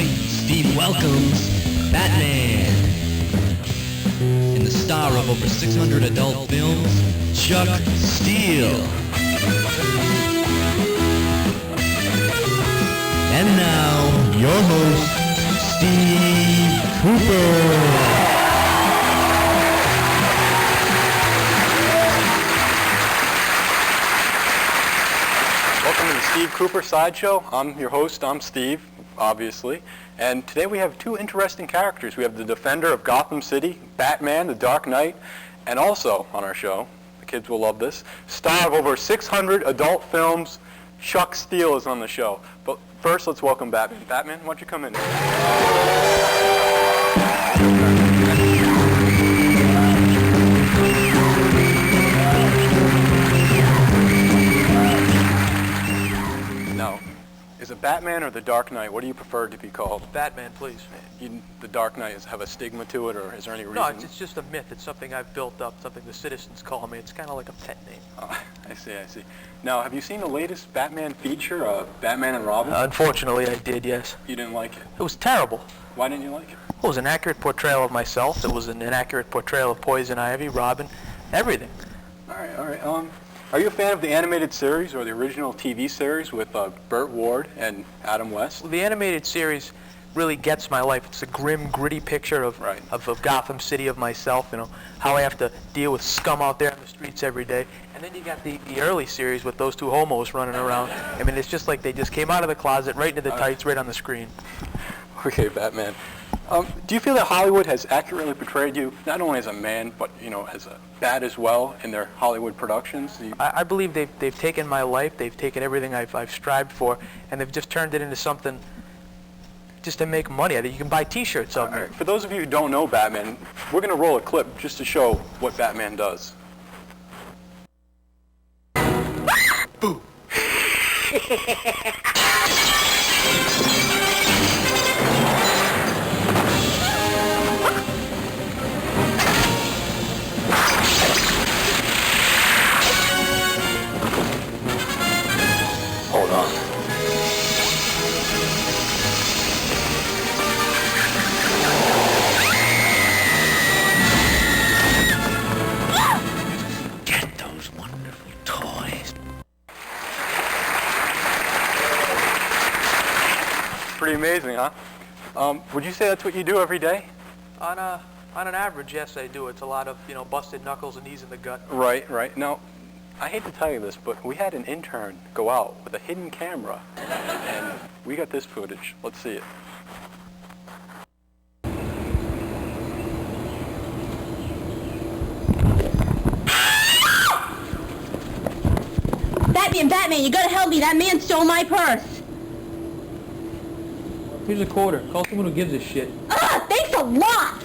tonight, Steve welcomes Batman. And the star of over 600 adult films, Chuck Steele. And now, your host, Steve Cooper. Welcome to the Steve Cooper Sideshow. I'm your host, I'm Steve, obviously. And today we have two interesting characters. We have the defender of Gotham City, Batman, the Dark Knight, and also on our show, the kids will love this, star of over 600 adult films, Chuck Steele is on the show. But first, let's welcome Batman. Batman, why don't you come in? Now, is it Batman or the Dark Knight? What do you prefer to be called? Batman, please. The Dark Knight have a stigma to it, or is there any reason? No, it's just a myth. It's something I've built up, something the citizens call me. It's kind of like a pet name. Oh, I see. Now, have you seen the latest Batman feature, Batman and Robin? Unfortunately, I did, yes. You didn't like it? It was terrible. Why didn't you like it? It was an accurate portrayal of myself. It was an inaccurate portrayal of Poison Ivy, Robin, everything. All right. Are you a fan of the animated series or the original TV series with Burt Ward and Adam West? Well, the animated series really gets my life. It's a grim, gritty picture of Gotham City, of myself, you know, how I have to deal with scum out there in the streets every day. And then you got the early series with those two homos running around. I mean, it's just like they just came out of the closet, right into the tights, right on the screen. Okay, Batman. Do you feel that Hollywood has accurately portrayed you, not only as a man, but, you know, as a bat as well in their Hollywood productions? I believe they've taken my life, they've taken everything I've strived for, and they've just turned it into something just to make money. I think you can buy T-shirts of it. For those of you who don't know Batman, we're going to roll a clip just to show what Batman does. Boo! Hold on. Get those wonderful toys. Pretty amazing, huh? Would you say that's what you do every day? On an average, yes, I do. It's a lot of, you know, busted knuckles and knees in the gut. Right. Now, I hate to tell you this, but we had an intern go out with a hidden camera, and we got this footage. Let's see it. Batman, you gotta help me. That man stole my purse. Here's a quarter. Call someone who gives a shit. Thanks a lot.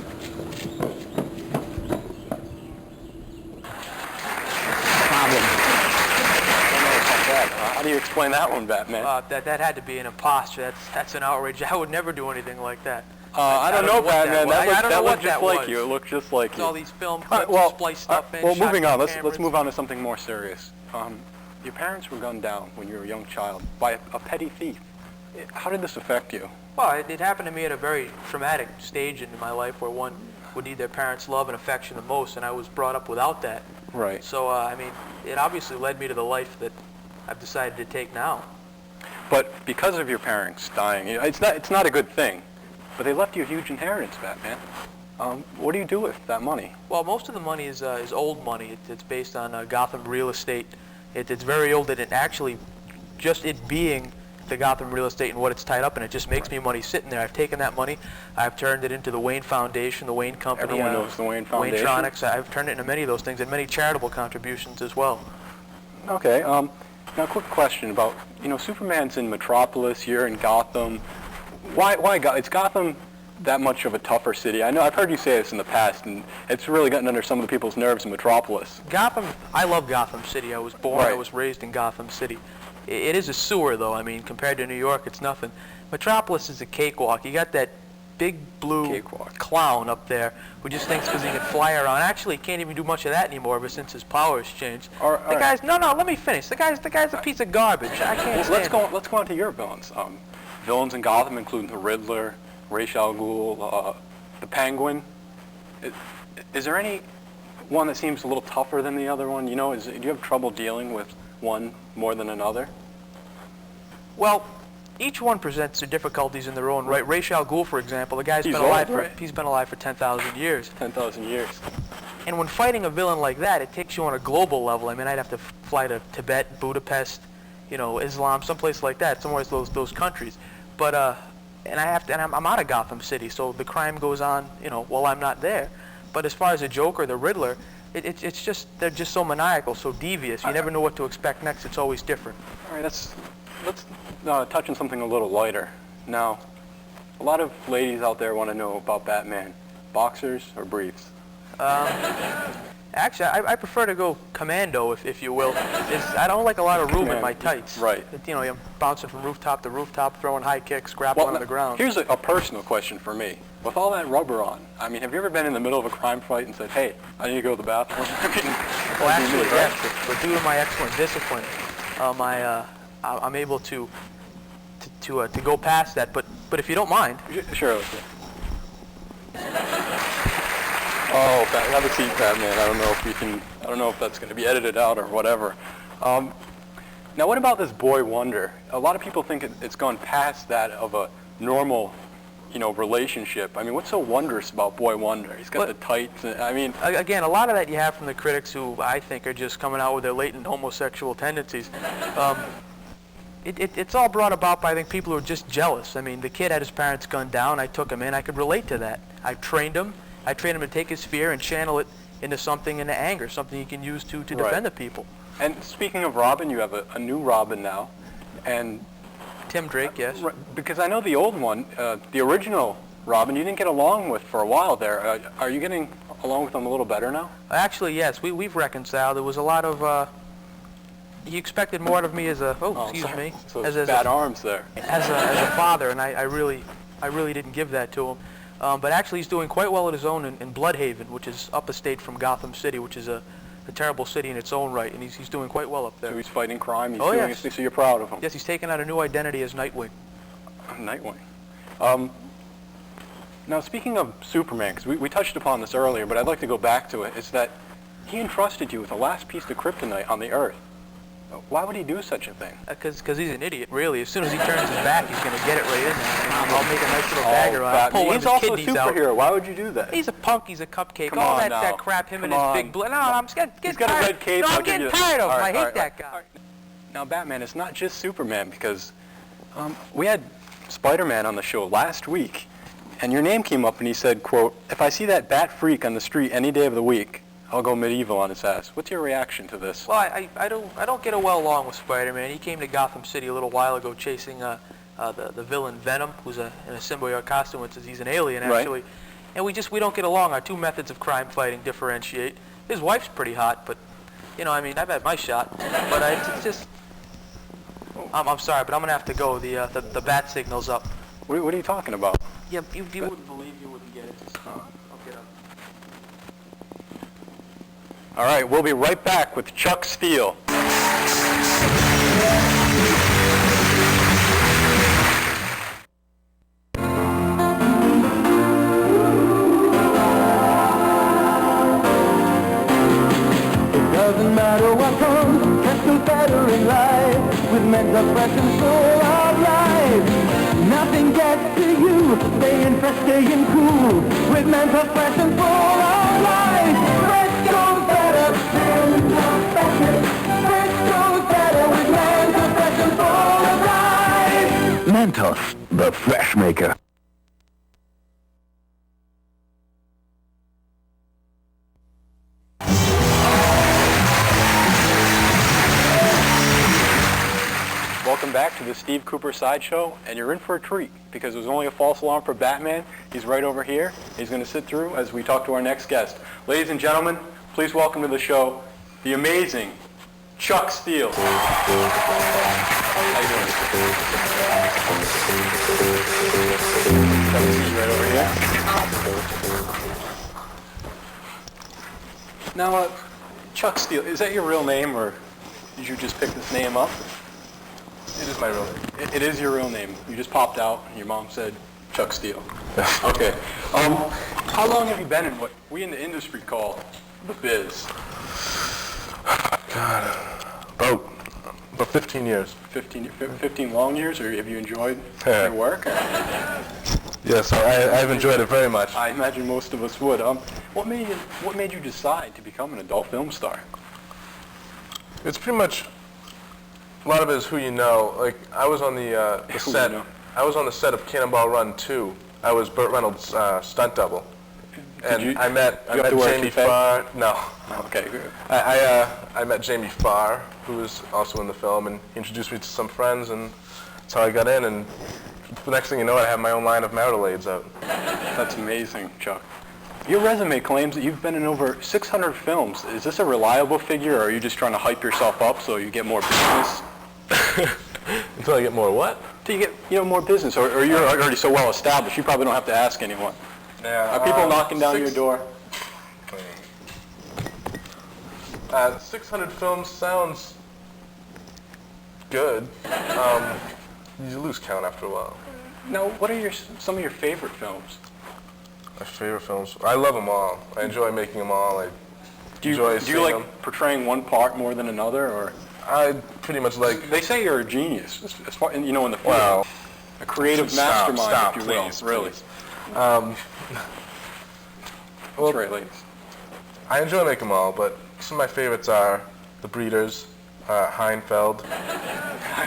How do you explain that one, Batman? That had to be an imposture. That's an outrage. I would never do anything like that. I don't know, Batman. That looked just like was. you. It looked just like you. All these film clips, splice stuff in. Well, moving on. Let's cameras. move on to something more serious. Your parents were gunned down when you were a young child by a petty thief. How did this affect you? Well, it happened to me at a very traumatic stage in my life where one would need their parents' love and affection the most, and I was brought up without that. Right. So, I mean, it obviously led me to the life that I've decided to take now. But because of your parents dying, you know, it's not a good thing. But they left you a huge inheritance, Batman. What do you do with that money? Well, most of the money is old money. It's based on Gotham real estate. It's very old, and it actually, just it being the Gotham real estate and what it's tied up in, it just makes me money sitting there. I've taken that money, I've turned it into the Wayne Foundation, the Wayne Company. Everyone knows the Wayne Foundation. Waynetronics. I've turned it into many of those things and many charitable contributions as well. Okay. Now, quick question about, you know, Superman's in Metropolis, you're in Gotham. Why is Gotham that much of a tougher city? I know I've heard you say this in the past, and it's really gotten under some of the people's nerves in Metropolis. Gotham, I love Gotham City. I was born, I was raised in Gotham City. It is a sewer, though. I mean, compared to New York, it's nothing. Metropolis is a cakewalk. You got that big blue clown up there who just thinks because he can fly around. Actually, he can't even do much of that anymore ever since his powers changed. The guy's, no, let me finish. The guy's a piece of garbage. I can't stand Let's go on to your villains. villains in Gotham, including the Riddler, Ra's al Ghul, the Penguin. Is there any one that seems a little tougher than the other one? You know, do you have trouble dealing with one more than another? Well, each one presents their difficulties in their own right. Ra's al Ghul, for example, the guy's He's been alive old, right? he's been alive for 10,000 years. 10,000 years. And when fighting a villain like that, it takes you on a global level. I mean, I'd have to fly to Tibet, Budapest, you know, Islam, someplace like that, somewhere those countries. But and I'm out of Gotham City, so the crime goes on, you know, while I'm not there. But as far as the Joker, the Riddler, it's just they're just so maniacal, so devious. You never know what to expect next. It's always different. All right, let's touch on something a little lighter. Now, a lot of ladies out there want to know about Batman. Boxers or briefs? Actually, I prefer to go commando, if you will. I don't like a lot of room in my tights. Right. You know, I'm bouncing from rooftop to rooftop, throwing high kicks, grappling on the ground. Here's a personal question for me. With all that rubber on, I mean, have you ever been in the middle of a crime fight and said, hey, I need to go to the bathroom? Well, actually, yes. But due to my excellent discipline, I'm able to go past that. But if you don't mind. Sure. Okay. Oh, have a seat, Batman. I don't know if that's going to be edited out or whatever. Now, what about this Boy Wonder? A lot of people think it's gone past that of a normal, you know, relationship. I mean, what's so wondrous about Boy Wonder? He's got the tights. I mean, again, a lot of that you have from the critics who I think are just coming out with their latent homosexual tendencies. It's all brought about by, I think, people who are just jealous. I mean, the kid had his parents gunned down. I took him in. I could relate to that. I trained him to take his fear and channel it into something, into anger, something he can use to defend the people. And speaking of Robin, you have a new Robin now, and Tim Drake, yes. Because I know the old one, the original Robin, you didn't get along with for a while there. Are you getting along with him a little better now? Actually, yes. We've reconciled. There was a lot of. He expected more out of me as a. Excuse me. So as bad arms there. As a father, and I really didn't give that to him. But actually, he's doing quite well at his own in Bloodhaven, which is up a state from Gotham City, which is a terrible city in its own right, and he's doing quite well up there. So he's fighting crime. He's doing yes. So you're proud of him. Yes, he's taken on a new identity as Nightwing. Nightwing. Now, speaking of Superman, because we touched upon this earlier, but I'd like to go back to it, is that he entrusted you with the last piece of kryptonite on the Earth. Why would he do such a thing? Because he's an idiot, really. As soon as he turns his back, he's going to get it right in there. I'll make a nice little dagger on it. Pull one of his kidneys out. He's also a superhero. Why would you do that? He's a punk. He's a cupcake. Come all on that, now. that crap, him Come and his on. big blood. No, I'm getting He's got tired. a red cape. No, I'm getting tired of him. I hate that guy. Now, Batman, it's not just Superman, because we had Spider-Man on the show last week, and your name came up, and he said, quote, if I see that bat freak on the street any day of the week, I'll go medieval on his ass. What's your reaction to this? Well, I don't get well along with Spider-Man. He came to Gotham City a little while ago chasing the villain Venom, who's in a symbiote costume. He's an alien, actually. Right. And we don't get along. Our two methods of crime fighting differentiate. His wife's pretty hot, but, you know, I mean, I've had my shot. But it's just... I'm sorry, but I'm going to have to go. The bat signal's up. What are you talking about? Yeah, you wouldn't believe, you wouldn't get it. I'll get up. All right, we'll be right back with Chuck Steele. Doesn't matter what comes, just do better in life. With mental fresh and full of life. Nothing gets to you, staying fresh, staying cool. With mental fresh and full of life. Fresh goes better, mental better. Fresh goes better with mental fresh and full of life. Mentos, the fresh maker. Welcome back to the Steve Cooper Sideshow, and you're in for a treat because there's only a false alarm for Batman. He's right over here. He's going to sit through as we talk to our next guest. Ladies and gentlemen, please welcome to the show the amazing Chuck Steele. How you doing? Have a seat right over here. Now, Chuck Steele, is that your real name, or did you just pick this name up? It is my real name. It is your real name. You just popped out, and your mom said Chuck Steele. Okay. How long have you been in what we in the industry call the biz? God, about 15 years. 15 long years, or have you enjoyed your work? Yes, I've enjoyed it very much. I imagine most of us would. What made you decide to become an adult film star? It's pretty much, a lot of it is who you know. Like, I was on the set. I was on the set of Cannonball Run 2. I was Burt Reynolds' stunt double. And I met Jamie Farr. No. Okay, good. I met Jamie Farr, who was also in the film, and he introduced me to some friends, and that's how I got in. And the next thing you know, I have my own line of marital aids out. That's amazing, Chuck. Your resume claims that you've been in over 600 films. Is this a reliable figure, or are you just trying to hype yourself up so you get more business? Until I get more what? Till you get more business, or you're already so well established, you probably don't have to ask anyone. Yeah. Are people knocking down your door? 600 films sounds good. You lose count after a while. Now, what are some of your favorite films? My favorite films? I love them all. I enjoy making them all. Do you like portraying one part more than another, or? I pretty much like... They say you're a genius, as far, in the field. Well, a creative mastermind, if you will, please, really. Please. That's right, ladies. I enjoy making them all, but some of my favorites are The Breeders, Heinfeld,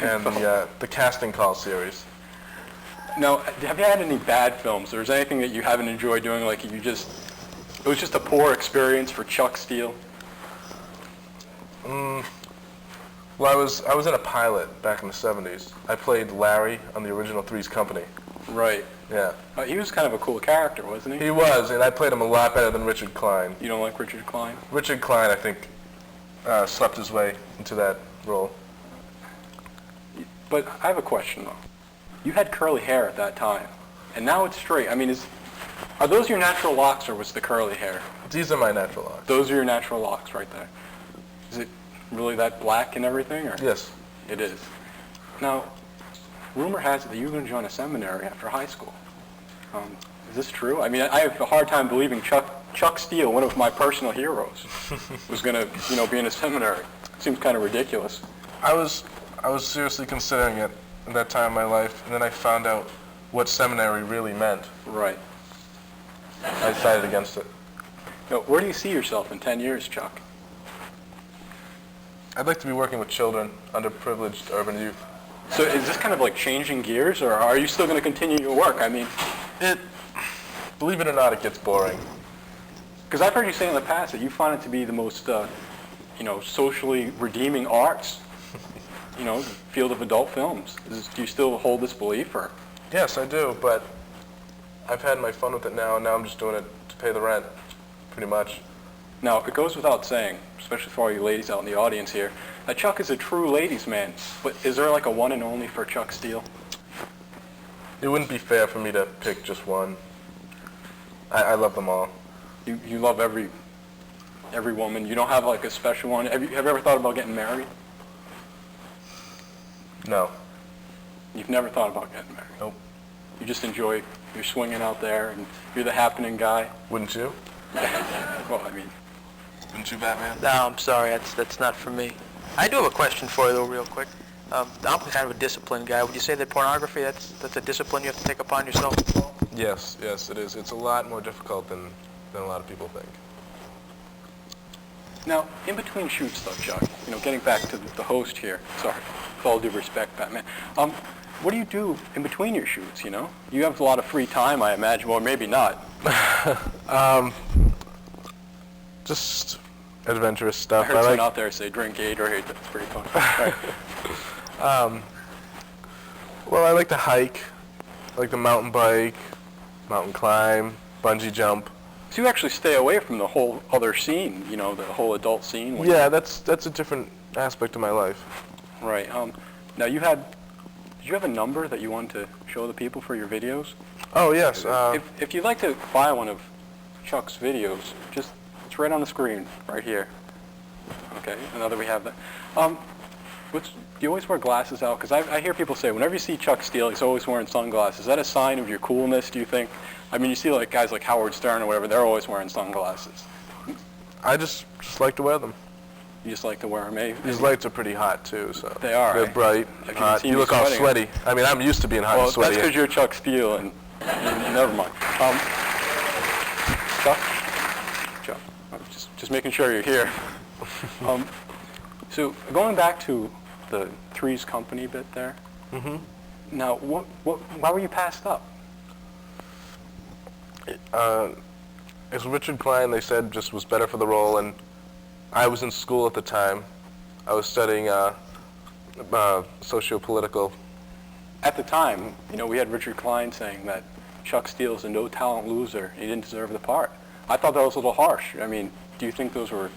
and the Casting Call series. Now, have you had any bad films, or is there anything that you haven't enjoyed doing, like it was just a poor experience for Chuck Steele? Well, I was in a pilot back in the 70s. I played Larry on the original Three's Company. Right. Yeah. He was kind of a cool character, wasn't he? He was, and I played him a lot better than Richard Klein. You don't like Richard Klein? Richard Klein, I think, slept his way into that role. But I have a question, though. You had curly hair at that time, and now it's straight. I mean, are those your natural locks, or was the curly hair? These are my natural locks. Those are your natural locks right there. Is it really that black and everything, or? Yes. It is. Now, rumor has it that you were going to join a seminary after high school. Is this true? I mean, I have a hard time believing Chuck Steele, one of my personal heroes, was going to, be in a seminary. Seems kind of ridiculous. I was seriously considering it at that time in my life, and then I found out what seminary really meant. Right. I decided against it. Now, where do you see yourself in 10 years, Chuck? I'd like to be working with children, underprivileged urban youth. So is this kind of like changing gears, or are you still going to continue your work? I mean, believe it or not, it gets boring. Because I've heard you say in the past that you find it to be the most, socially redeeming arts, the field of adult films. Do you still hold this belief, or? Yes, I do, but I've had my fun with it now, and now I'm just doing it to pay the rent, pretty much. Now, it goes without saying, especially for all you ladies out in the audience here, that Chuck is a true ladies' man. But is there like a one and only for Chuck Steele? It wouldn't be fair for me to pick just one. I love them all. You love every woman. You don't have like a special one. Have you ever thought about getting married? No. You've never thought about getting married? Nope. You just enjoy, you're swinging out there, and you're the happening guy? Wouldn't you? Well, I mean... Wouldn't you, Batman? No, I'm sorry, that's not for me. I do have a question for you, though, real quick. I'm kind of a disciplined guy. Would you say that pornography, that's a discipline you have to take upon yourself? Yes, it is. It's a lot more difficult than a lot of people think. Now, in between shoots, though, Chuck, getting back to the host here, sorry, with all due respect, Batman, what do you do in between your shoots, You have a lot of free time, I imagine, or maybe not. Just adventurous stuff. I heard someone out there say drink Gatorade. That's pretty fun. Right. Well, I like to hike. I like to mountain bike, mountain climb, bungee jump. So you actually stay away from the whole other scene, the whole adult scene? Yeah, that's a different aspect of my life. Right. Now, did you have a number that you wanted to show the people for your videos? Oh, yes. If you'd like to buy one of Chuck's videos, it's right on the screen, right here. Okay, another we have that. you always wear glasses out? Because I hear people say whenever you see Chuck Steele, he's always wearing sunglasses. Is that a sign of your coolness, do you think? I mean, you see like guys like Howard Stern or whatever, they're always wearing sunglasses. I just like to wear them. You just like to wear them, eh? These lights are pretty hot too, so they are. They're bright, Like, hot. you You look all sweating. sweaty. I mean, I'm used to being hot Well, and sweaty. that's because you're Chuck Steele, and never mind. Chuck? Chuck. Just making sure you're here. So going back to the Three's Company bit there. Mm-hmm. Now, why were you passed up? It's Richard Klein, they said, just was better for the role, and I was in school at the time. I was studying socio-political. At the time, you know, we had Richard Klein saying that Chuck Steele's a no-talent loser. He didn't deserve the part. I thought that was a little harsh. I mean, do you think those were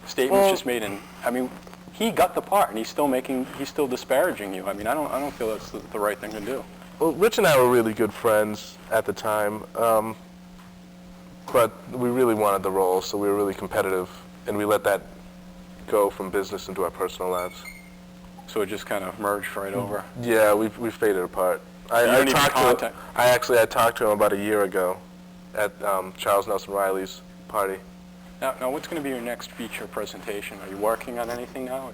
statements just made in? I mean, he got the part, and he's still disparaging you. I mean, I don't feel that's the right thing to do. Well, Rich and I were really good friends at the time, but we really wanted the role, so we were really competitive, and we let that go from business into our personal lives. So it just kind of merged right over. Yeah, we faded apart. I talked to him about a year ago at Charles Nelson Riley's party. Now, what's going to be your next feature presentation? Are you working on anything now?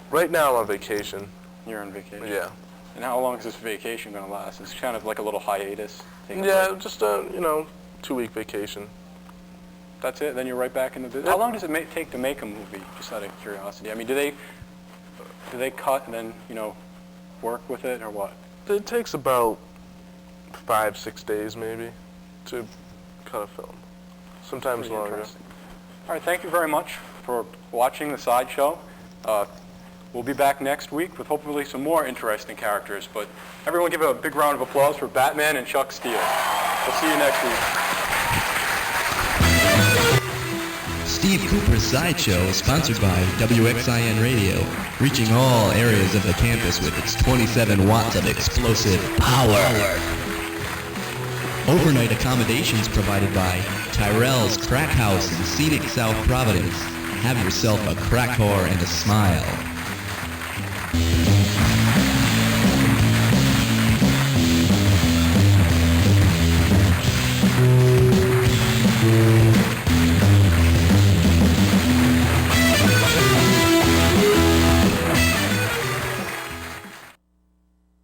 Right now I'm on vacation. You're on vacation? Yeah. And how long is this vacation going to last? It's kind of like a little hiatus? Yeah, just a, 2-week vacation. That's it? Then you're right back in the business? How long does it take to make a movie, just out of curiosity? I mean, do they cut and then, work with it, or what? It takes about 5-6 days, maybe, to cut a film. Sometimes Pretty longer. interesting. All right, thank you very much for watching the Sideshow. We'll be back next week with hopefully some more interesting characters, but everyone give a big round of applause for Batman and Chuck Steele. We'll see you next week. Steve Cooper's Sideshow is sponsored by WXIN Radio, reaching all areas of the campus with its 27 watts of explosive power. Overnight accommodations provided by Tyrell's Crack House in scenic South Providence. Have yourself a crack whore and a smile.